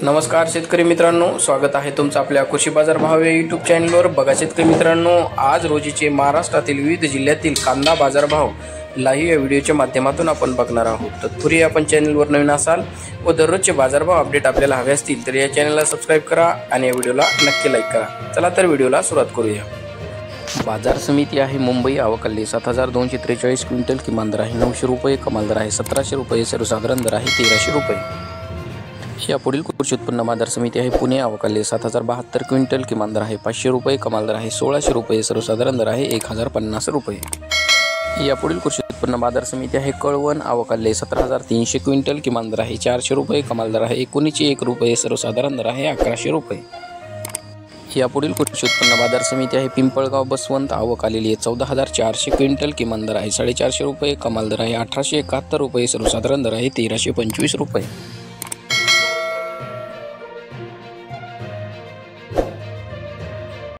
नमस्कार शेतकरी मित्रांनो, स्वागत आहे तुमचं आपल्या कृषी बाजार भाव या यूट्यूब चॅनलवर। बघा शेतकरी मित्रांनो, आज रोजीचे महाराष्ट्रातील विविध जिल्ह्यातील कांदा बाजार भाव लाईव्ह या व्हिडिओच्या माध्यमातून आपण बघणार आहोत। तत्पूर्वी आपण चॅनलवर नवीन असाल व दररोजचे बाजारभाव अपडेट आपल्याला हवे असतील तर या चॅनलला सबस्क्राइब करा आणि या व्हिडिओला नक्की लाईक करा। चला तर व्हिडिओला सुरुवात करूया। बाजार समिती आहे मुंबई, आवकाले 7243 क्विंटल, किमान दर आहे 900 रुपये, कमाल दर आहे 1700 रुपये, सर्वसाधारण दर आहे 1300 रुपये। या पुढील कृषी उत्पन्न बाजार समिती आहे पुणे, आवकाले 7072 क्विंटल, किमान दर आहे 500 रुपये, कमाल दर आहे 1600 रुपये, सर्वसाधारण दर आहे 1050 रुपये। या पुढील कृषी उत्पन्न बाजार समिती आहे कळवण, आवकाले 17300 क्विंटल, किमान दर आहे 400 रुपये, कमाल दर आहे 1901 रुपये, सर्वसाधारण दर आहे 1100 रुपये। या पुढील कृषी उत्पन्न बाजार समिती आहे पिंपळगाव बसवंत, आवक आलेली आहे 14400 क्विंटल, किमान दर आहे 450 रुपये, कमाल दर आहे 1871 रुपये, सर्वसाधारण दर आहे 1325 रुपये।